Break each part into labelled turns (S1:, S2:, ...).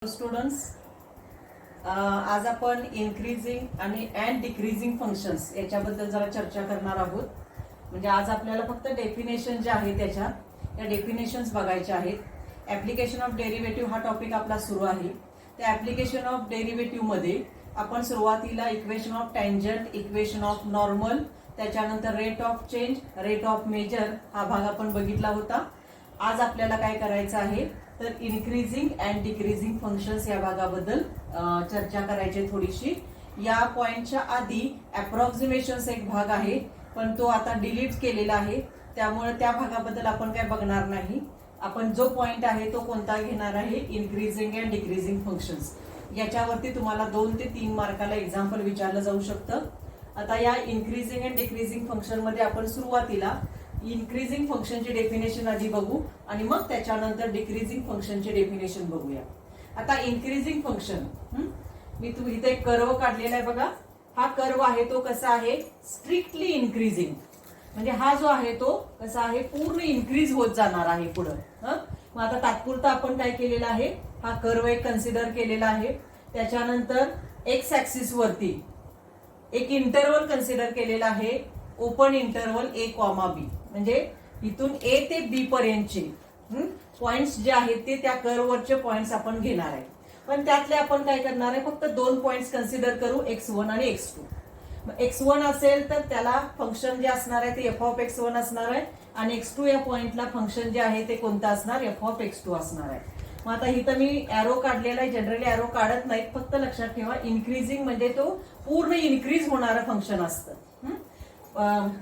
S1: Students, आज आपण increasing आणि अँड डिक्रीजिंग फंक्शन्स याच्याबद्दल जरा चर्चा करणार आहोत. म्हणजे आज आपल्याला फक्त डेफिनेशन जे आहे त्या डेफिनेशन्स बघायच्या आहेत. ऍप्लिकेशन ऑफ डेरिव्हेटिव्ह हा टॉपिक आपला सुरू आहे. त्या ऍप्लिकेशन ऑफ डेरिव्हेटिव्ह मध्ये आपण सुरुवातीला equation of tangent, equation of normal, त्याच्यानंतर rate of change, rate of measure हा भाग आपण बघितला होता. आज आपल्याला काय करायचं आहे तर इन्क्रीजिंग अँड डिक्रीजिंग फंक्शन्स या भागाबद्दल चर्चा करायची थोडीशी. या पॉइंटच्या आधी अप्रॉक्सिमेशन्स एक भाग आहे, पण तो आता डिलीट केलेला आहे, त्यामुळे त्या भागाबद्दल आपण काय बघणार नाही. आपण जो पॉइंट आहे तो कोणता घेणार आहे, इन्क्रीजिंग अँड डिक्रीजिंग फंक्शन्स. याच्यावरती तुम्हाला 2 ते 3 मार्काला एक्झाम्पल विचारलं जाऊ शकतं. आता या इन्क्रीजिंग अँड डिक्रीजिंग फंक्शन मध्ये आपण सुरुवातीला इन्क्रीजिंग फंक्शनचे डेफिनेशन आधी बघू आणि मग त्याच्यानंतर डिक्रीजिंग फंक्शनचे डेफिनेशन बघूया. आता इन्क्रीजिंग फंक्शन, मी तुम्ही इथे एक कर्व काढलेला आहे बघा. हा कर्व आहे तो कसा आहे, स्ट्रिक्टली इन्क्रीजिंग. म्हणजे हा जो आहे तो कसा आहे, पूर्ण इन्क्रीज होत जाणार आहे पुढे. मग आता तात्पुरता आपण काय केलेलं आहे, हा कर्व एक कन्सिडर केलेला आहे. त्याच्यानंतर एक्स ऍक्सिस वरती एक इंटरवल कन्सिडर केलेला आहे, ओपन इंटरवल ए कॉमा बी. म्हणजे इथून ए ते बी पर्यंतचे पॉइंट्स जे आहेत ते त्या कर्ववरचे पॉइंट्स आपण घेणार आहे. पण त्यातले आपण काय करणार आहे, फक्त 2 पॉइंट्स कन्सिडर करू, x1 आणि x2. x1 असेल तर त्याला फंक्शन जे असणार आहे ते एफ ऑफ x1 असणार आहे, आणि x2 या पॉइंटला फंक्शन जे आहे ते कोणतं असणार, एफ ऑफ x2 असणार आहे. मग आता इथं मी एरो काढलेला आहे. जनरली एरो काढत नाहीत, फक्त लक्षात ठेवा इन्क्रीजिंग म्हणजे तो पूर्ण इन्क्रीज होणारं फंक्शन असतं.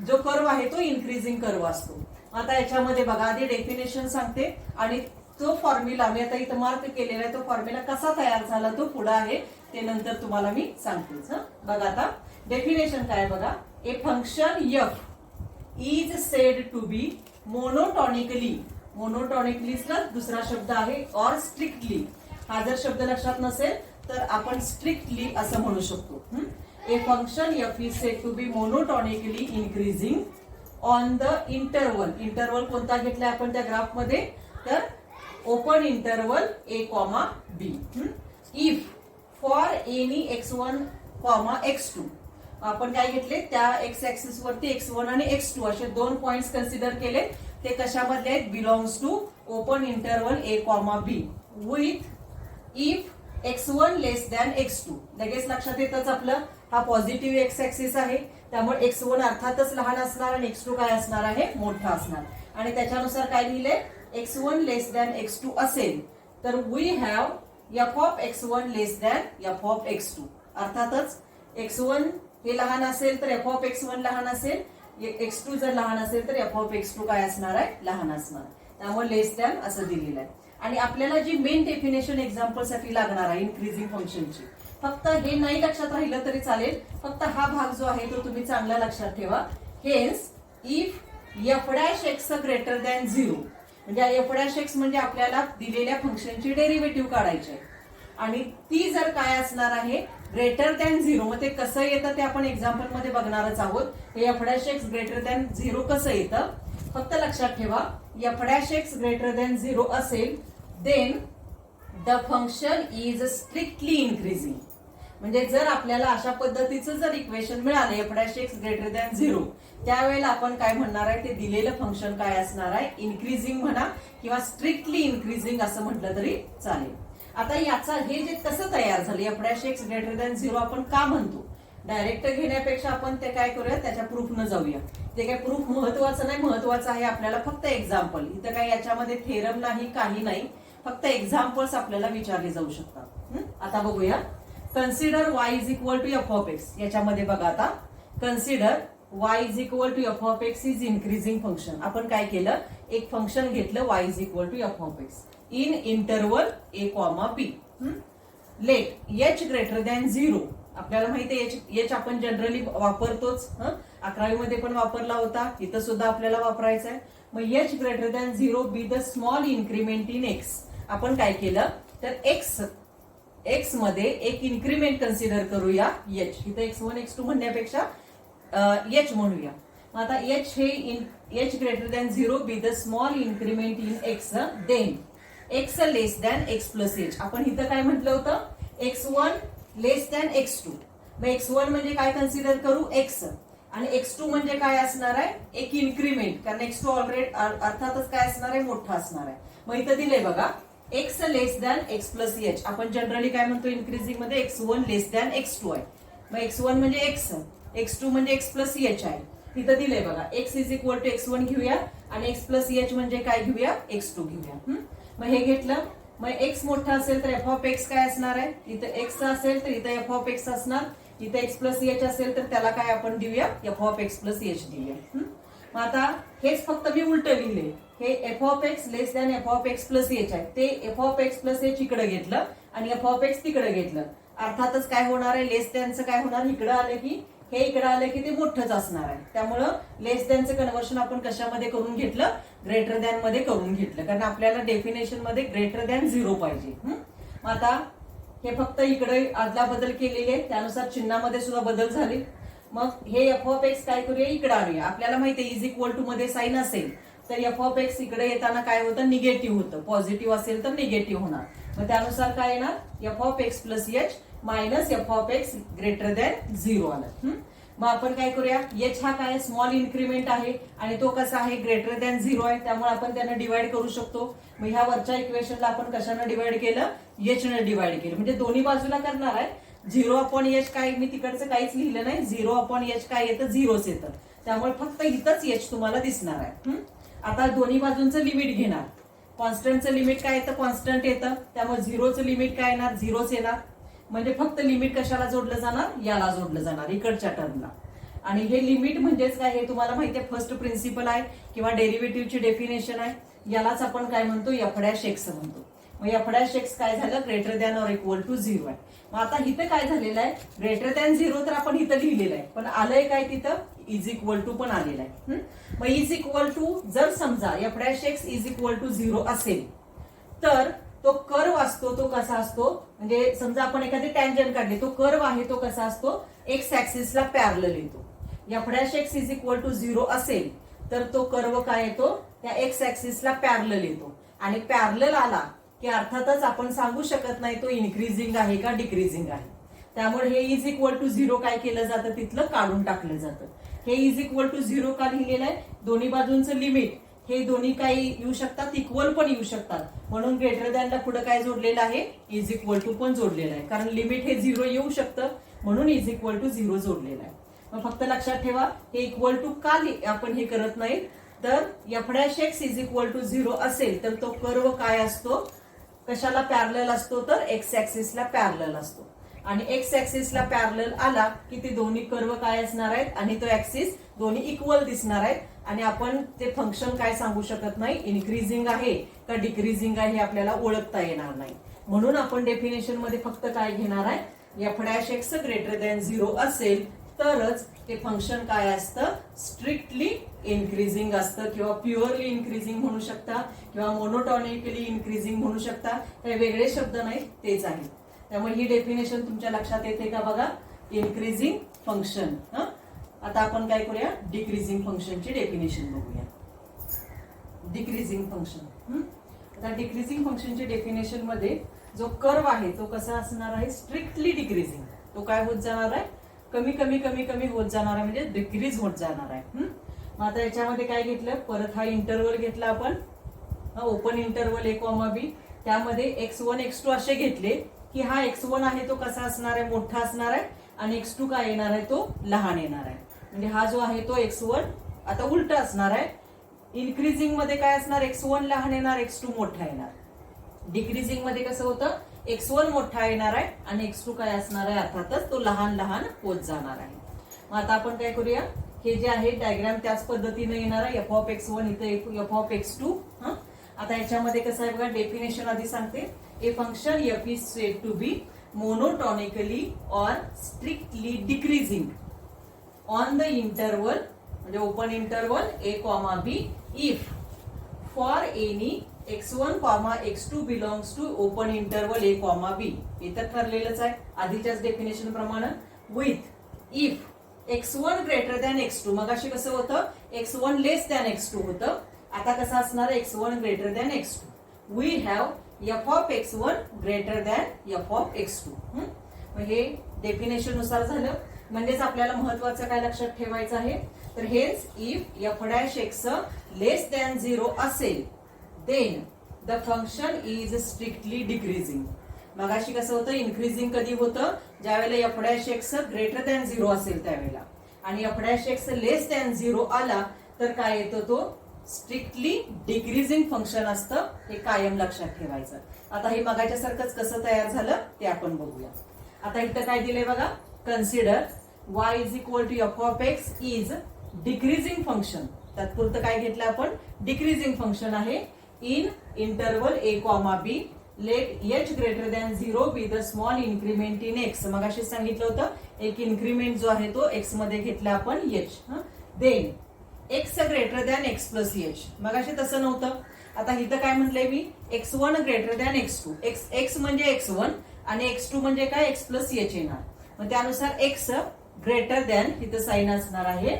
S1: जो कर्व आहे तो इन्क्रीजिंग कर्व असतो. आता याच्यामध्ये बघा, आधी डेफिनेशन सांगते आणि तो फॉर्म्युला मी आता इथं मार्क केलेला आहे, तो फॉर्म्युला कसा तयार झाला तो पुढे आहे, ते नंतर तुम्हाला मी सांगतेच. बघा आता डेफिनेशन काय बघा, a function f is said to be monotonically. मोनोटॉनिकलीचा दुसरा शब्द आहे ऑर स्ट्रिक्टली. हा जर शब्द लक्षात नसेल तर आपण स्ट्रिक्टली असं म्हणू शकतो. A function f is said to be monotonically increasing on the interval. Interval कोणता घेतलाय आपण त्या ग्राफ मध्ये, तर open interval a comma b. If for any x1 comma x2, आपण काय घेतले, त्या x ऍक्सिस वरती x1 आणि x2 असे 2 पॉइंट्स कन्सिडर केले. ते कशामधले आहेत, belongs to open interval a comma b with if x1 less than x2. लगेच लक्षात येतच आपलं, हा पॉझिटिव्ह एक्स ऍक्सिस आहे, त्यामुळे x1 अर्थातच लहान असणार आणि x2 काय असणार आहे, मोठा असणार. आणि त्याच्यानुसार काय लिहिले, x1 लेस दॅन x2 असेल तर we have f of x1 less than f of x2. अर्थातच x1 हे लहान असेल तर एफ ऑफ x1 लहान असेल, x2 जर लहान असेल तर एफ ऑफ x2 काय असणार आहे, लहान असणार. त्यामुळे लेस दॅन असं दिलेलं आहे. आणि आपल्याला जी मेन डेफिनेशन एक्झाम्पल साठी लागणार आहे इन्क्रीजिंग फंक्शनची, फक्त हे नाही लक्षात राहिलं तरी चालेल, फक्त हा भाग जो आहे तो तुम्ही चांगला लक्षात ठेवा. Hence if f dash x greater than 0, म्हणजे एफ डॅश एक्स म्हणजे आपल्याला दिलेल्या फंक्शनची डेरिव्हेटिव्ह काढायची आहे, आणि ती जर काय असणार आहे, ग्रेटर दॅन 0. मग ते कसं येतं ते आपण एक्झाम्पल मध्ये बघणारच आहोत. हे f dash x greater than 0 कसं येतं, फक्त लक्षात ठेवा, f dash x greater than 0 असेल then the function is strictly increasing. म्हणजे जर आपल्याला अशा पद्धतीचं जर इक्वेशन मिळालं f dash x greater than 0, त्यावेळेला आपण काय म्हणणार आहे, ते दिलेलं फंक्शन काय असणार आहे, इन्क्रीजिंग म्हणा किंवा स्ट्रिक्टली इन्क्रीजिंग असं म्हटलं तरी चालेल. आता याचा हे जे कसं तयार झालं, F dash x greater than 0 आपण का म्हणतो, डायरेक्ट घेण्यापेक्षा आपण ते काय करूया, त्याच्या प्रूफनं जाऊया. ते काय प्रूफ महत्वाचं नाही, महत्वाचं आहे आपल्याला फक्त एक्झाम्पल. इथं काय याच्यामध्ये थेरम नाही, काही नाही, फक्त एक्झाम्पल्स आपल्याला विचारले जाऊ शकतात. आता बघूया, consider y is equal to f of x. याच्यामध्ये बघा आता, consider y is equal to f of x is increasing function. आपण काय केलं, एक फंक्शन घेतलं y is equal to f of x in interval a comma b. Let h greater than 0. आपल्याला माहिती आहे h आपण जनरली वापरतोच, 11वी मध्ये पण वापरला होता, इथं सुद्धा आपल्याला वापरायचा आहे. मग h greater than 0 be the small increment in x. आपण काय केलं तर एक्स मध्ये एक इन्क्रीमेंट कन्सिडर करूया h. इथं x1 x2 म्हणण्यापेक्षा h म्हणूया. आता h हे h greater than 0 be the small increment in x, then x less than x plus h. आपण इथं काय म्हटलं होतं, x1 लेस दॅन x2. मग x1 म्हणजे काय कन्सिडर करू, x, आणि x2 म्हणजे काय असणार आहे, एक इन्क्रीमेंट, कारण x2 ऑलरेडी अर्थातच काय असणार आहे, मोठा असणार आहे. मग इथं दिलंय बघा, x less than x plus h. आपण जनरली काय म्हणतो इन्क्रीजिंग मध्ये, x1 लेस दॅन x2 आहे. मग x1 म्हणजे x, x2 म्हणजे x प्लस एच आहे. तिथं दिलंय बघा, x is equal to x1 घेऊया आणि x प्लस एच म्हणजे काय घेऊया, x2 घेऊया. मग हे घेतलं, मग x मोठा असेल तर एफ ऑफ एक्स काय असणार आहे, इथं x असेल तर इथं एफ ऑफ एक्स असणार, इथं x प्लस एच असेल तर त्याला काय आपण देऊया, F of x plus H देऊया. मग आता हेच फक्त मी उलट लिहिले, हे F of x less than f of x plus H आहे, ते F of x plus H इकडे घेतलं आणि एफ ऑफ एक्स तिकडे घेतलं. अर्थातच काय होणार आहे, लेस दॅनचं काय होणार, इकडे आलं की हे इकडे आलं की ते मोठंच असणार आहे. त्यामुळं लेस दॅनचं कन्व्हर्शन आपण कशामध्ये करून घेतलं, ग्रेटर दॅन मध्ये करून घेतलं, कारण आपल्याला डेफिनेशन मध्ये ग्रेटर दॅन 0 पाहिजे. मग आता हे फक्त इकडे आदला बदल केलेले, त्यानुसार चिन्हामध्ये सुद्धा बदल झाले. मग हे एफ ऑफ एक्स काय करूया, इकडे आणूया. आपल्याला माहिती आहे इज इक्वल टू मध्ये साईन असेल तर एफ ऑफ एक्स इकडे येताना काय होतं, निगेटिव्ह होतं. पॉझिटिव्ह असेल तर निगेटिव्ह होणार. मग त्यानुसार काय येणार, f of x plus H minus F of x greater than 0 आलं. मग आपण काय करूया, एच हा काय स्मॉल इन्क्रीमेंट आहे आणि तो कसा आहे, ग्रेटर दॅन 0 आहे, त्यामुळे आपण त्यांना डिवाइड करू शकतो. मग ह्या वरच्या इक्वेशनला आपण कशानं डिवाइड केलं, एच ने डिवाइड केलं. म्हणजे दोन्ही बाजूला करणार आहे. 0 अपॉन एच काय, मी तिकडचं काहीच लिहिलं नाही, 0 अपॉन एच काय येतं, 0च येतं. त्यामुळे फक्त इथंच एच तुम्हाला दिसणार आहे. आता दोन्ही बाजूंचं लिमिट घेणार. कॉन्स्टंटचं लिमिट काय येतं, कॉन्स्टंट येतं, त्यामुळे 0चं लिमिट काय येणार, 0च येणार. म्हणजे फक्त लिमिट कशाला जोडलं जाणार, याला जोडलं जाणार, इकडच्या टर्मला. आणि हे लिमिट म्हणजेच काय, हे तुम्हाला माहिती आहे फर्स्ट प्रिन्सिपल आहे किंवा डेरिव्हेटिव्हची डेफिनेशन आहे. यालाच आपण काय म्हणतो, एफ डॅश एक्स म्हणतो. मग एफ डॅश एक्स काय झालं, greater than or equal to 0 आहे. मग आता इथं काय झालेलं आहे, ग्रेटर दॅन 0 तर आपण इथं लिहिलेलं आहे, पण आलंय काय तिथं, इज इक्वल टू पण आलेलं आहे. मग इज इक्वल टू जर समजा f dash x is equal to 0 असेल तर तो कर्व असतो, तो कसा असतो, म्हणजे समजा आपण एखादी टँजंट काढली, तो कर्व आहे तो कसा असतो, एक्स ऍक्सिसला पॅरलल येतो. F dash x is equal to 0 असेल तर तो कर्व काय येतो, त्या एक्स ऍक्सिसला पॅरलल येतो. आणि पॅरलल आला की अर्थातच आपण सांगू शकत नाही तो इन्क्रीजिंग आहे का डिक्रीजिंग आहे. त्यामुळे हे इज इक्वल टू 0 काय केलं जातं, तिथलं काढून टाकलं जातं. हे इज इक्वल टू 0 का लिहिलेलं आहे, दोन्ही बाजूंचं लिमिट हे दोन्ही काही येऊ शकतात, इक्वल पण येऊ शकतात, म्हणून ग्रेटर दॅनला पुढे काय जोडलेलं आहे, इज इक्वल टू पण जोडलेलं आहे. कारण लिमिट हे 0 येऊ शकतं म्हणून इज इक्वल टू 0 जोडलेलं आहे. मग फक्त लक्षात ठेवा, हे इक्वल टू का आपण हे करत नाही, तर f dash x is equal to 0 असेल तर तो कर्व काय असतो, कशाला पॅरलल असतो, तर एक्स ऍक्सिसला पॅरलल असतो. आणि एक्स ऍक्सिसला पॅरलल आला की ते दोन्ही कर्व काय असणार आहेत आणि तो ऍक्सिस दोन्ही इक्वल दिसणार आहेत. आणि आपण ते फंक्शन काय सांगू शकत नाही, इन्क्रीजिंग आहे का डिक्रीजिंग आहे हे आपल्याला ओळखता येणार नाही. म्हणून आपण डेफिनेशन मध्ये फक्त काय घेणार आहे, F dash x greater than 0 असेल तरच ते फंक्शन काय असतं, स्ट्रिक्टली इन्क्रीजिंग असतं किंवा प्युअरली इन्क्रीजिंग म्हणू शकता किंवा मोनोटॉनिकली इन्क्रीजिंग म्हणू शकता. हे वेगळे शब्द नाही, तेच आहे. त्यामुळे ही डेफिनेशन तुमच्या लक्षात येते का बघा, इन्क्रीजिंग फंक्शन. आता आपण काय करूया, डिक्रीजिंग फंक्शनची डेफिनेशन बघूया. डिक्रीजिंग फंक्शन, आता डिक्रीजिंग फंक्शनच्या डेफिनेशन मध्ये जो कर्व आहे तो कसा असणार आहे, स्ट्रिक्टली डिक्रीजिंग. तो काय होत जाणार आहे, कमी कमी कमी कमी होत जाणार आहे, म्हणजे डिक्रीज होत जाणार आहे. मग आता याच्यामध्ये काय घेतलं, परत हा इंटरवल घेतला आपण, ओपन इंटरवल a, b. त्यामध्ये x1 x2 असे घेतले की हा x1 आहे तो कसा असणार आहे, मोठा असणार आहे, आणि x2 काय येणार आहे, तो लहान येणार आहे. म्हणजे हा जो आहे तो x1 आता उलट असणार आहे. इन्क्रीजिंग मध्ये काय असणार, x1 लहान येणार, x2 मोठा येणार. डिक्रीजिंग मध्ये कसं होतं, x1 मोठा येणार आहे आणि x2 काय असणार आहे, अर्थातच तो लहान लहान होत जाणार आहे. मग आता आपण काय करूया, हे जे आहे डायग्राम त्याच पद्धतीने येणार आहे. एफ ऑफ x1 इथे एफ ऑफ x2. आता याच्यामध्ये कसं आहे बघा, डेफिनेशन आधी सांगते. A function f is said to be monotonically और strictly decreasing on the interval, म्हणजे open interval a, b if for any x1, x2 belongs to open interval a, b. हे तर ठरलेलंच आहे आधीच्याच डेफिनेशन प्रमाणे. With if x1 greater than x2, मग अशी कसं होतं, x1 लेस दॅन x2 होतं, आता कसं असणार, x1 greater than x2. We have f of x1 greater than f of x2. मग हे डेफिनेशन नुसार झालं. म्हणजेच आपल्याला महत्वाचं काय लक्षात ठेवायचं आहे, तर हेच if f dash x less than 0 असेल then the function is strictly decreasing. मगाशी कसं होतं, इन्क्रीजिंग कधी होतं, ज्यावेळेला f dash x greater than 0 असेल त्यावेळेला, आणि f dash x less than 0 आला तर काय येतो, तो स्ट्रिक्टली डिक्रीजिंग फंक्शन असतं. हे कायम लक्षात ठेवायचं. आता हे मगाच्या सारखंच कसं तयार झालं ते आपण बघूया. आता इथं काय दिलंय बघा, consider y is equal to f of x is decreasing function. तात्पुरतं काय घेतलं आपण, डिक्रीजिंग फंक्शन आहे. In interval a comma b let h greater than 0 be the small increment in x. मग अशी सांगितलं होतं, एक इन्क्रीमेंट जो आहे तो x मध्ये घेतला आपण h. Then x greater than x plus h. मग अशी तसं नव्हतं. आता इथं काय म्हटलंय मी, x1 greater than x2. x म्हणजे x1 आणि x2 म्हणजे काय, x प्लस h येणार. मग त्यानुसार x ग्रेटर दॅन इथं साइन असणार आहे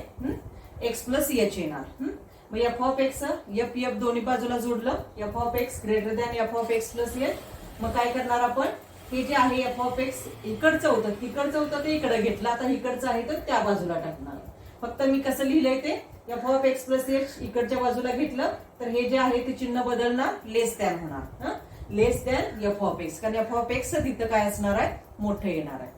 S1: x प्लस h येणार. मग f of x F F दोन्ही बाजूला जोडलं, F of x greater than f of x plus H. मग काय करणार आपण, हे जे आहे एफ ऑफ एक्स इकडचं होतं ते इकडे घेतलं, आता इकडचं आहे तर त्या बाजूला टाकणार. फक्त मी कसं लिहिलंय ते, F of x plus H इकडच्या बाजूला घेतलं तर हे जे आहे ते चिन्ह बदलणार, लेस दॅन होणार. लेस दॅन एफ ऑफ एक्स, कारण एफ ऑफ एक्स तिथं काय असणार आहे, मोठं येणार आहे.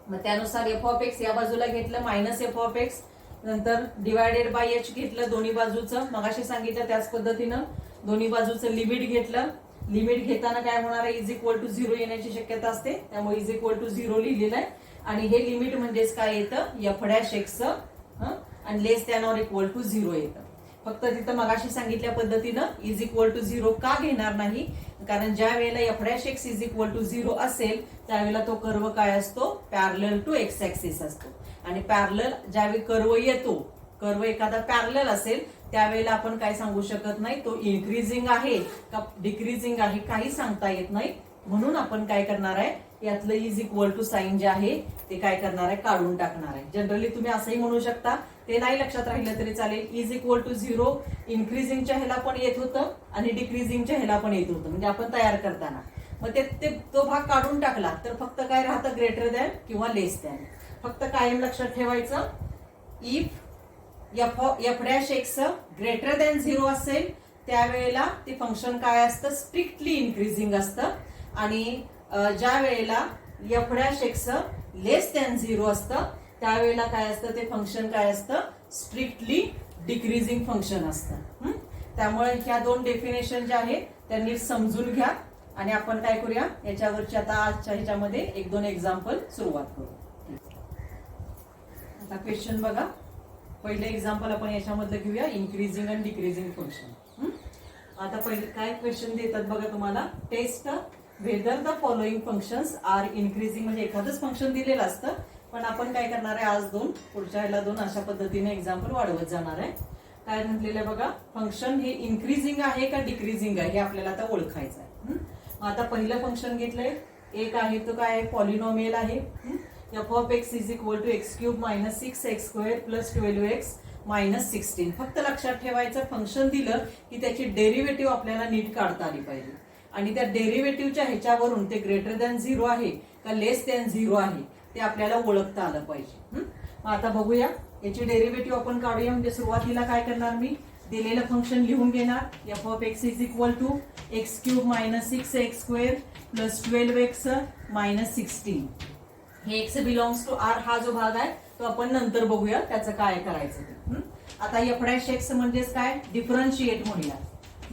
S1: मग त्यानुसार एफ ऑफ एक्स या बाजूला घेतलं मायनस एफ ऑफ एक्स, नंतर डिवायडेड बाय एच घेतलं दोन्ही बाजूचं. मगाशी सांगितलं त्याच पद्धतीनं दोन्ही बाजूचं लिमिट घेतलं. लिमिट घेताना काय होणार आहे, इज इक्वल टू 0 येण्याची शक्यता असते, त्यामुळे इज इक्वल टू 0 लिहिलेलं आहे. आणि हे लिमिट म्हणजेच काय येतं, एफ डॅश एक्स आणि लेस दॅन ऑर इक्वल टू 0 येतं. फक्त तिथं मगाशी सांगितल्या पद्धतीनं इज इक्वल टू 0 का घेणार नाही, कारण ज्या वेळेला f dash x is equal to 0 असेल त्यावेळेला तो कर्व काय असतो, पॅरलल टू एक्स ऍक्सिस असतो. आणि पॅरलल ज्यावेळी कर्व येतो, कर्व एखादा पॅरलल असेल त्यावेळेला आपण काय सांगू शकत नाही, तो इन्क्रीजिंग आहे का डिक्रीजिंग आहे काही सांगता येत नाही. म्हणून आपण काय करणार आहे, यातलं इज इक्वल टू साइन जे आहे ते काय करणार आहे, काढून टाकणार आहे. जनरली तुम्ही असंही म्हणू शकता, ते नाही लक्षात राहिलं तरी चालेल. इज इक्वल टू 0 इन्क्रीजिंगच्या ह्याला पण येत होतं आणि डिक्रीजिंगच्या ह्याला पण येत होतं, म्हणजे आपण तयार करताना. मग ते तो भाग काढून टाकला तर फक्त काय राहतं, ग्रेटर दॅन किंवा लेस दॅन. फक्त कायम लक्षात ठेवायचं, if f dash x greater than 0 असेल त्यावेळेला ते फंक्शन काय असतं, स्ट्रिक्टली इन्क्रीजिंग असतं. आणि ज्या वेळेला f dash x less than 0 असतं त्यावेळेला काय असतं, ते फंक्शन काय असतं, स्ट्रिक्टली डिक्रीजिंग फंक्शन असतं. त्यामुळे ह्या दोन डेफिनेशन ज्या आहेत त्या नीट समजून घ्या. आणि आपण काय करूया, याच्यावरची आता आजच्या ह्याच्यामध्ये 1-2 एक्झाम्पल सुरुवात करू. आता क्वेश्चन बघा, पहिले एक्झाम्पल आपण याच्यामधलं घेऊया, इन्क्रीजिंग आणि डिक्रीजिंग फंक्शन. आता पहिले काय क्वेश्चन देतात बघा तुम्हाला, test whether the following functions are increasing. म्हणजे एखादंच फंक्शन दिलेलं असतं, पण आपण काय करणार आहे, आज 2 पुढच्या ह्याला 2 अशा पद्धतीने एक्झाम्पल वाढवत जाणार आहे. काय म्हटलेलं आहे बघा, फंक्शन हे इन्क्रीजिंग आहे का डिक्रीजिंग आहे हे आपल्याला आता ओळखायचं आहे. आता पहिलं फंक्शन घेतलंय, एक आहे तो काय आहे, पॉलिनॉमियल आहे. F of x is equal to x cube minus 6x² plus 12x minus 16. फक्त लक्षात ठेवायचं, फंक्शन दिलं की त्याची डेरिव्हेटिव्ह आपल्याला नीट काढता आली पाहिजे. आणि त्या डेरिव्हेटिव्हच्या ह्याच्यावरून ते ग्रेटर दॅन 0 आहे का लेस दॅन 0 आहे ते आपल्याला ओळखता आलं पाहिजे. मग आता बघूया याची डेरिव्हेटिव्ह आपण काढूया. म्हणजे सुरुवातीला काय करणार, मी दिलेलं फंक्शन लिहून घेणार. F of x is equal to x cube minus 6x² plus 12x minus 16. हे एक्स बिलॉंग्स टू आर हा जो भाग आहे तो आपण नंतर बघूया त्याचं काय करायचं ते. आता एफ डॅश एक्स म्हणजेच काय, डिफरन्शिएट म्हणूया,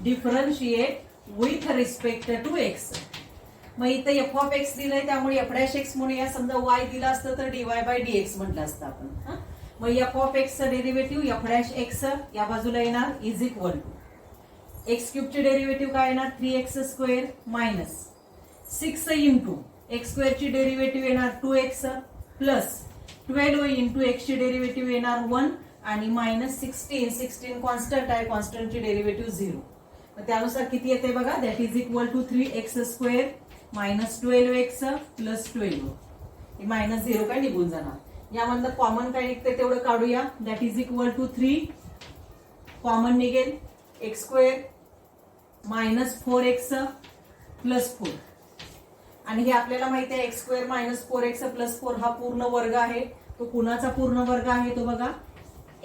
S1: differentiate with respect to x. मग इथं एफ ऑफ एक्स दिलंय त्यामुळे एफ डॅश एक्स म्हणूया. समजा वाय दिला असतं तर dy बाय dx म्हटलं असतं आपण. मग f of x derivative f dash x या बाजूला येणार इज इक्वल टू एक्स क्यूबची डेरिव्हेटिव्ह काय येणार, 3x² मायनस 6 इंटू x² ची डेरिव्हेटिव्ह येणार 2x प्लस 12 इंटू x ची डेरिव्हेटिव्ह येणार 1 आणि मायनस 16 कॉन्स्टंट आहे, कॉन्स्टंटची डेरिव्हेटिव्ह 0. मग त्यानुसार किती येते बघा, that is equal to 3x² minus 12x plus 12. हे मायनस 0 काय निघून जाणार. यामधलं कॉमन काय निघते तेवढं काढूया. That is equal to 3 common निघेल, x² -4x प्लस 4 आणि हे आपल्याला माहिती आहे x स्क्वेअर -4x प्लस 4 हा पूर्ण वर्ग आहे. तो कुणाचा पूर्ण वर्ग आहे तो बघा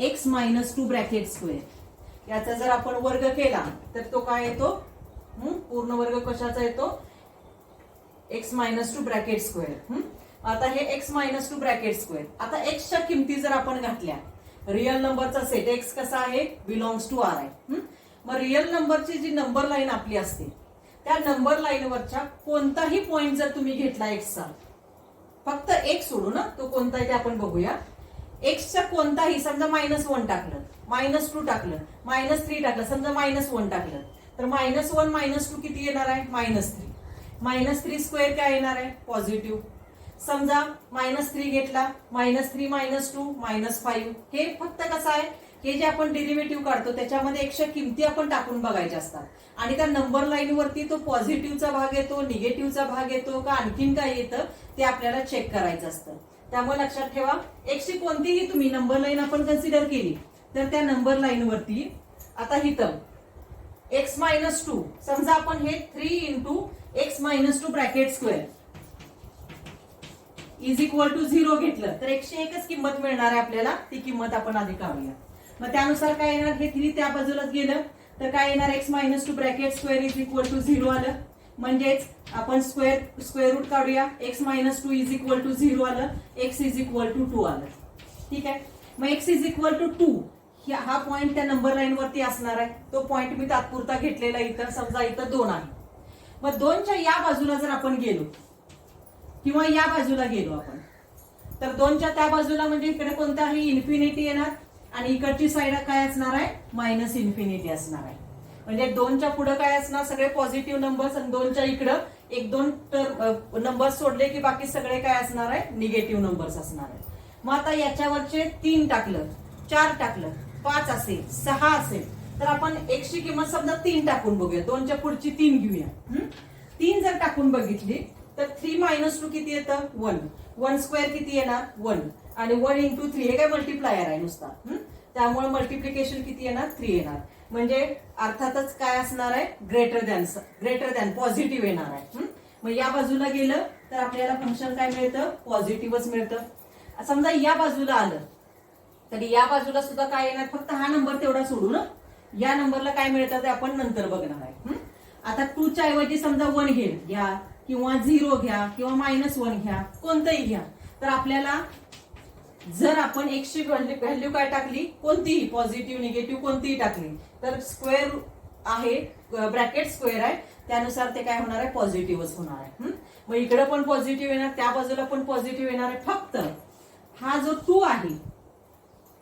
S1: x -2 ब्रॅकेट स्क्वेअर. याचा जर आपण वर्ग केला तर तो काय येतो पूर्ण वर्ग कशाचा येतो x -2 ब्रॅकेट स्क्वेअर. आता हे x -2 ब्रॅकेट स्क्वेअर. आता x च्या किमती जर आपण घातल्या रिअल नंबरचा सेट x कसा आहे बिलॉंग्स टू r आहे. मग रिअल नंबरची जी नंबर लाईन आपली असते त्या नंबर लाईनवरच्या कोणताही पॉइंट जर तुम्ही घेतला एक्सचा फक्त एक सोडू ना तो कोणता आहे ते आपण बघूया. एक्सचा कोणताही समजा -1 टाकलं -2 टाकलं -3 टाकलं समजा -1 टाकलं तर -1 -2 किती येणार आहे -3. -3 स्क्वेअर काय येणार आहे पॉझिटिव्ह. समजा -3 घेतला -3 -2 -5. हे फक्त कसं आहे हे जे आपण डेरिव्हेटिव्ह काढतो त्याच्यामध्ये एक्सच्या किमती आपण टाकून बघायच्या असतात आणि त्या नंबर लाईन वरती तो पॉझिटिव्हचा भाग येतो निगेटिव्हचा भाग येतो का आणखीन काय येतं ते आपल्याला चेक करायचं असतं. त्यामुळे लक्षात ठेवा एक्सची कोणतीही तुम्ही नंबर लाईन आपण कन्सिडर केली तर त्या नंबर लाईन वरती आता इथं x -2 समजा आपण हे 3 × x -2 bracket square is equal to 0 घेतलं तर 101च किंमत मिळणार आहे आपल्याला. ती किंमत आपण आधी काढूया. मग त्यानुसार काय येणार हे 3 त्या बाजूलाच गेलं तर काय येणार x -2 bracket square is equal to 0 आलं. म्हणजेच आपण स्क्वेअर रूट काढूया x -2 इज इक्वल टू 0 आलं x इज इक्वल टू 2 आलं. ठीक आहे. मग x इज इक्वल टू 2 हा पॉइंट त्या नंबर लाईन वरती असणार आहे. तो पॉइंट मी तात्पुरता घेतलेला इथं समजा इथं 2 आहे. मग 2च्या या बाजूला जर आपण गेलो किंवा या बाजूला गेलो आपण तर 2च्या त्या बाजूला म्हणजे इकडे कोणताही इन्फिनिटी येणार आणि इकडची साईड काय असणार आहे -इन्फिनिटी असणार आहे. म्हणजे 2च्या पुढे काय असणार सगळे पॉझिटिव्ह नंबर्स आणि 2च्या इकडं 1-2 नंबर सोडले की बाकी सगळे काय असणार आहे निगेटिव्ह नंबर्स असणार आहे. मग आता याच्यावरचे 3 टाकलं 4 टाकलं 5 असेल 6 असेल तर आपण एक्सची किंमत समजा 3 टाकून बघूया. 2च्या पुढची 3 घेऊया. 3 जर टाकून बघितली तर 3 -2 किती येतं 1 स्क्वेअर किती येणार 1 आणि 1 × 3 हे काय मल्टिप्लायर आहे नुसता. त्यामुळे मल्टिप्लिकेशन किती येणार 3 येणार. म्हणजे अर्थातच काय असणार आहे ग्रेटर दॅन पॉझिटिव्ह येणार आहे. मग या बाजूला गेलं तर आपल्याला फंक्शन काय मिळतं पॉझिटिव्हच मिळतं. समजा या बाजूला आलं तरी या बाजूला सुद्धा काय येणार फक्त हा नंबर तेवढा सोडू ना या नंबरला काय मिळतं ते आपण नंतर बघणार आहे. आता 2च्या ऐवजी समजा 1 घ्या किंवा 0 घ्या किंवा -1 घ्या कोणतंही घ्या तर आपल्याला जर आपण एक्सची व्हॅल्यू काय टाकली कोणतीही पॉझिटिव्ह निगेटिव्ह कोणतीही टाकली तर स्क्वेअर आहे ब्रॅकेट स्क्वेअर आहे त्यानुसार ते काय होणार आहे पॉझिटिव्हच होणार आहे. मग इकडे पण पॉझिटिव्ह येणार त्या बाजूला पण पॉझिटिव्ह येणार आहे. फक्त हा जो 2 आहे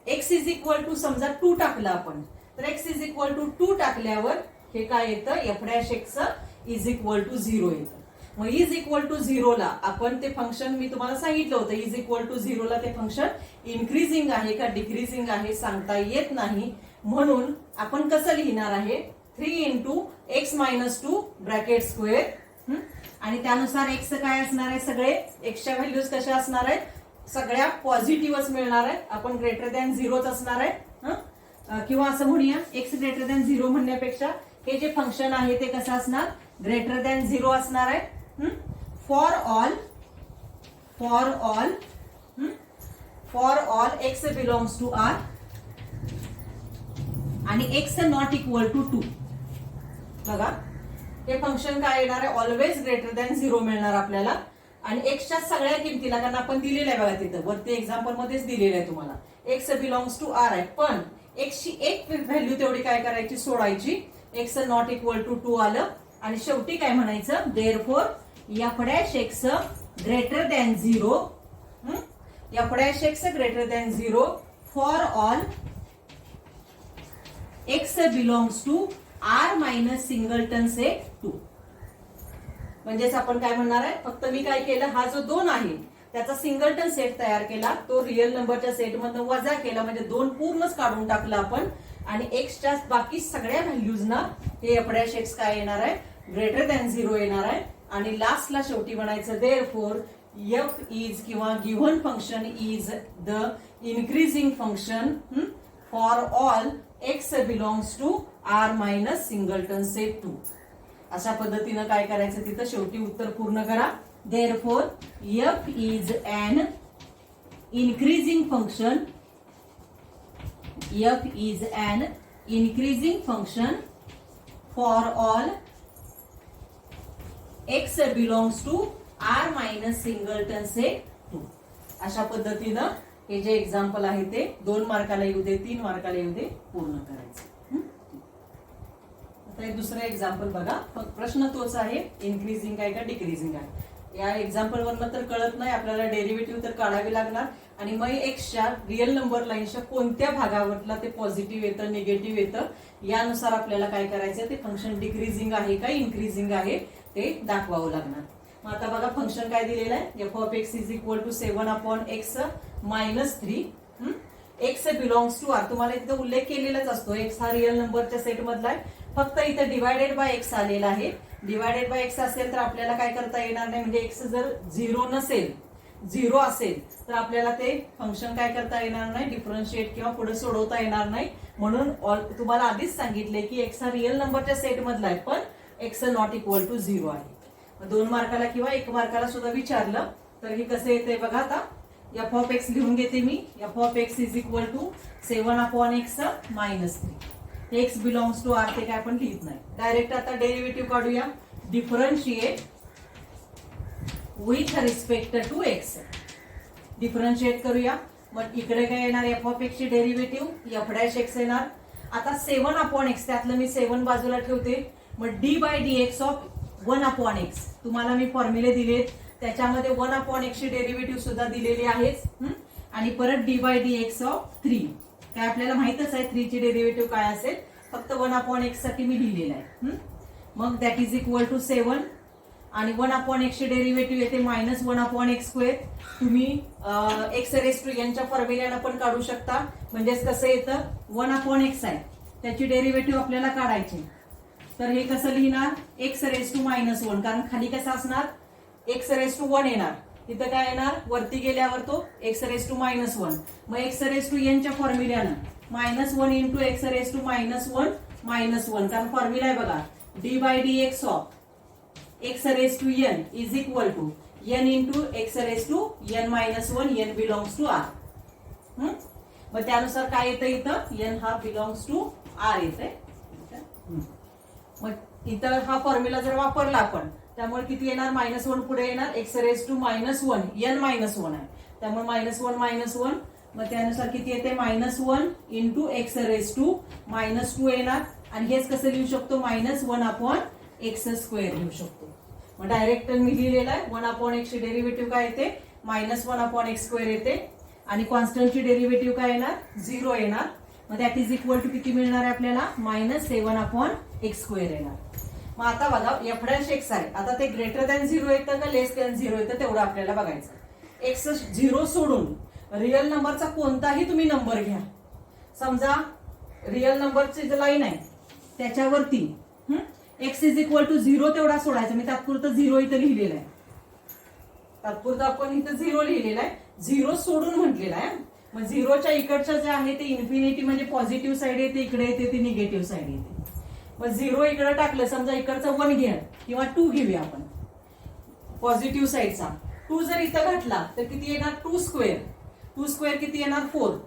S1: x इज इक्वल टू समजा 2 टाकला आपण तर x इज इक्वल टू 2 टाकल्यावर हे काय येतं f' इज इक्वल टू 0 येतं. मग इज इक्वल टू 0 ला आपण ते फंक्शन मी तुम्हाला सांगितलं होतं इज इक्वल टू 0 ला ते फंक्शन इन्क्रीजिंग आहे का डिक्रीजिंग आहे सांगता येत नाही. म्हणून आपण कसं लिहिणार आहे 3 × x -2 ब्रॅकेट स्क्वेअर आणि त्यानुसार x काय असणार आहे सगळे एक्सच्या व्हॅल्यूज कशा असणार आहेत सगळ्या पॉझिटिव्हच मिळणार आहे. आपण ग्रेटर दॅन 0च असणार आहे किंवा असं म्हणूया x ग्रेटर दॅन 0 म्हणण्यापेक्षा हे जे फंक्शन आहे ते कसं असणार ग्रेटर दॅन 0 असणार आहे. For all x belongs to r आणि x नॉट इक्वल टू 2. बघा हे फंक्शन काय येणार आहे ऑलवेज ग्रेटर दॅन 0 मिळणार आपल्याला आणि एक्सच्या सगळ्या किमतीला कारण आपण दिलेलं आहे बघा तिथं वरती एक्झाम्पल मध्येच दिलेलं आहे तुम्हाला x बिलॉंग्स टू r आहे पण एक्सची एक व्हॅल्यू तेवढी काय करायची सोडायची x नॉट इक्वल टू 2 आलं आणि शेवटी काय म्हणायचं therefore f' greater than 0 f' greater than 0 for all x belongs to r singleton set 2. म्हणजेच आपण काय म्हणणार आहे फक्त मी काय केलं हा जो 2 आहे त्याचा सिंगलटन सेट तयार केला तो रिअल नंबरच्या सेट मधून वजा केला म्हणजे 2 पूर्णच काढून टाकला आपण आणि एक्सच्या बाकी सगळ्या व्हॅल्यूजना हे f' काय येणार आहे ग्रेटर दॅन 0 येणार आहे आणि लास्टला शेवटी म्हणायचं देअरफॉर f इज किंवा given function is the increasing function for all x belongs to r minus singleton set 2. अशा पद्धतीनं काय करायचं तिथं शेवटी उत्तर पूर्ण करा. Therefore f is an increasing function, f is an increasing function for all x belongs to r minus singleton set 2. अशा पद्धतीनं हे जे एक्झाम्पल आहे ते 2 मार्काला येऊ दे, 3 मार्काला येऊ दे, पूर्ण करायचं. आता एक दुसरं एक्झाम्पल बघा. प्रश्न तोच आहे, इन्क्रीजिंग आहे का डिक्रीजिंग आहे. या एक्झाम्पल वरनं तर कळत नाही आपल्याला, डेरिव्हेटिव्ह तर काढावी लागणार. आणि मग एक्सच्या रिअल नंबर लाईनच्या कोणत्या भागावरला ते पॉझिटिव्ह येतं निगेटिव्ह येतं यानुसार आपल्याला काय करायचं, ते फंक्शन डिक्रीजिंग आहे का इन्क्रीजिंग आहे ते दाखवावं लागणार. मग आता बघा फंक्शन काय दिलेलं आहे, f of x is equal to 7/x minus 3. X belongs to r. तुम्हाला इथं उल्लेख केलेलाच असतो, एक्स हा रिअल नंबरच्या सेट मधला आहे. फक्त इथं डिवायडेड बाय एक्स आलेला आहे. डिवायडेड बाय एक्स असेल तर आपल्याला काय करता येणार नाही, म्हणजे एक्स जर 0 नसेल, 0 असेल तर आपल्याला ते फंक्शन काय करता येणार नाही, डिफरन्शिएट किंवा पुढे सोडवता येणार नाही. म्हणून तुम्हाला आधीच सांगितले की एक्स हा रिअल नंबरच्या सेट मधला आहे, पण एक्स नॉट इक्वल टू 0 आहे. 2 मार्काला किंवा 1 मार्काला सुद्धा विचारलं तर हे कसं येते बघा. आता एफ ऑफ एक्स लिहून घेते मी. F of x is equal to 7/x minus 3. X belongs to R ते काय आपण लिहित नाही, डायरेक्ट आता डेरिव्हेटिव्ह काढूया. Differentiate with respect to x. Differentiate करूया. मग इकडे काय येणार, एफ ऑफ एक्स ची डेरिव्हेटिव्ह एफ डॅश एक्स येणार. आता 7/x त्यातलं मी 7 बाजूला ठेवते. मग d by d x of 1/x. तुम्हाला मी फॉर्म्युले दिलेत त्याच्यामध्ये 1/x ची डेरिव्हेटिव्ह सुद्धा दिलेली आहेच. आणि परत d by d x of 3. काय आपल्याला माहितच आहे 3 ची डेरिव्हेटिव्ह काय असेल, फक्त 1/x साठी मी लिहिलेलं आहे. मग दॅट इज इक्वल टू 7 आणि 1/x ची डेरिव्हेटिव्ह येते मायनस 1/x². तुम्ही एक्स रेस टू यांच्या फॉर्म्युल्यानं पण काढू शकता. म्हणजेच कसं येतं, 1/x आहे त्याची डेरिव्हेटिव्ह आपल्याला काढायची. तर हे कसं लिहिणार, एक्स रेस टू मायनस 1, कारण खाली कसं असणार, एक्स रेस टू 1 येणार. तिथं काय येणार, वरती गेल्यावर तो एक्स रेस टू मायनस 1. मग एक्स रेस टू एनच्या फॉर्म्युल्यानं -1 इंटू एक्स रेस टू -1 -1, कारण फॉर्म्युला आहे बघा, d by d x of x raise to n is equal to n into x raise to n-1, n belongs to R. मग त्यानुसार काय येतं इथं, एन हा बिलॉंग्स टू आर येते. मग इथं हा फॉर्म्युला जर वापरला आपण, त्यामुळे किती येणार, -1 पुढे येणार, एक्स रेस टू -1, n-1 आहे त्यामुळे -1 मग त्यानुसार किती येते, -1 इंटू एक्स रेस टू -2 येणार. आणि हेच कसं लिहू शकतो, -1/x² लिहू शकतो. मग डायरेक्ट मी लिहिलेला आहे 1/x ची डेरिव्हेटिव्ह काय येते, -1/x² येते. आणि कॉन्स्टंटची डेरिव्हेटिव्ह काय येणार, 0 येणार. मग दॅट इज इक्वल टू किती मिळणार आहे आपल्याला, -7/x² येणार. मग आता बघा एफ डॅश एक्स आहे, आता ते ग्रेटर दॅन 0 येतं का लेस दॅन 0 येतं तेवढं आपल्याला बघायचं. एक्स 0 सोडून रिअल नंबरचा कोणताही तुम्ही नंबर घ्या. समजा रिअल नंबरची जी लाईन आहे त्याच्यावरती एक्स इज इक्वल टू 0 तेवढा सोडायचा. मी तात्पुरतं 0 इथं लिहिलेलं आहे, तात्पुरतं आपण इथं 0 लिहिलेला आहे, 0 सोडून म्हटलेला आहे. मग 0च्या इकडच्या जे आहे ते इन्फिनिटी म्हणजे पॉझिटिव्ह साईड येते, इकडे येते ती निगेटिव्ह साईड येते. मग 0 इकडे टाकलं, समजा इकडचा 1 घ्या किंवा 2 घेऊया आपण पॉझिटिव्ह साईडचा. 2 जर इथं घातला तर किती येणार, 2² किती येणार, 4.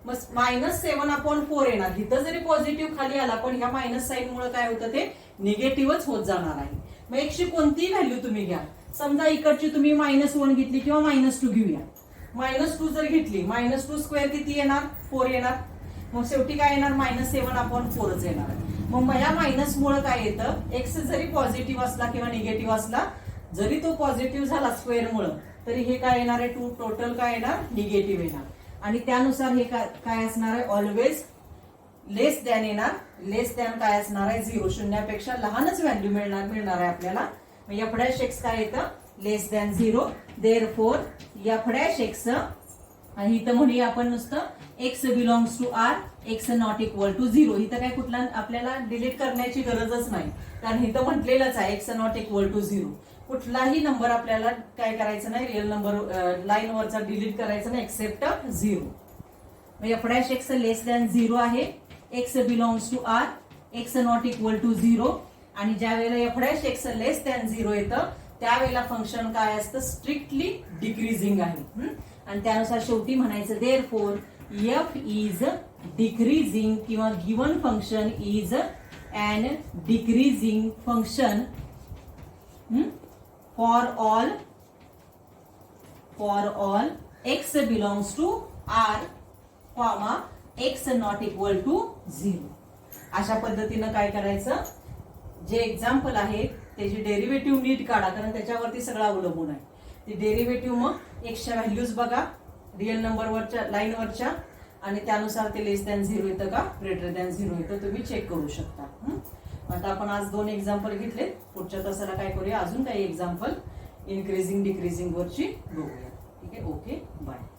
S1: मग -7/4 येणार. इथं जरी पॉझिटिव्ह खाली आला पण ह्या मायनस साईन मुळे काय होतं, ते निगेटिव्हच होत जाणार आहे. मग एकशी कोणतीही व्हॅल्यू तुम्ही घ्या, समजा इकडची तुम्ही -1 घेतली किंवा -2 घेऊया. -2 जर घेतली, -2² किती येणार, 4 येणार. मग शेवटी काय येणार, -7/4च येणार. मग या मायनस मुळे काय येतं, एक्स जरी पॉझिटिव्ह असला किंवा निगेटिव्ह असला, जरी तो पॉझिटिव्ह झाला स्क्वेअर मुळे, तरी हे काय येणार आहे, टोटल काय येणार, निगेटिव्ह येणार. आणि त्यानुसार हे काय असणार आहे, ऑलवेज लेस दॅन येणार. लेस दॅन काय असणार आहे, 0, शून्यापेक्षा लहानच व्हॅल्यू मिळणार आहे आपल्याला. एफ डॅश एक्स काय येतं, less than 0. Therefore f dash x, आणि इथं म्हणूया आपण नुसतं x belongs to R, x not equal to 0. इथं काय कुठला आपल्याला डिलीट करण्याची गरजच नाही, कारण इथं म्हटलेलंच आहे एक्स नॉट इक्वल टू 0. कुठलाही नंबर आपल्याला काय करायचं नाही, रिअल नंबर लाईन वरचा डिलीट करायचा नाही except 0. F dash x less than 0 आहे, x belongs to R, x not equal to 0 आणि ज्या वेळेला f dash x less than 0 येतं त्यावेळेला फंक्शन काय असतं स्ट्रिक्टली डिक्रीजिंग आहे आणि त्यानुसार शेवटी म्हणायचं देअरफॉर एफ इज डिक्रीजिंग किंवा given function is an decreasing function for all x belongs to R, x not equal to 0. अशा पद्धतीनं काय करायचं जे एक्झाम्पल आहे त्याची डेरिव्हेटिव्ह नीट काढा कारण त्याच्यावरती सगळं अवलंबून आहे. ती डेरिव्हेटिव्ह मग एक्सच्या व्हॅल्यूज बघा रिअल नंबरवरच्या लाईनवरच्या आणि त्यानुसार ते लेस दॅन 0 येतं का ग्रेटर दॅन 0 येतं तुम्ही चेक करू शकता. आता आपण आज 2 एक्झाम्पल घेतले. पुढच्या तासाला काय करूया अजून काही एक्झाम्पल इन्क्रीजिंग डिक्रीजिंग वरची बघूया. ठीक आहे. ओके.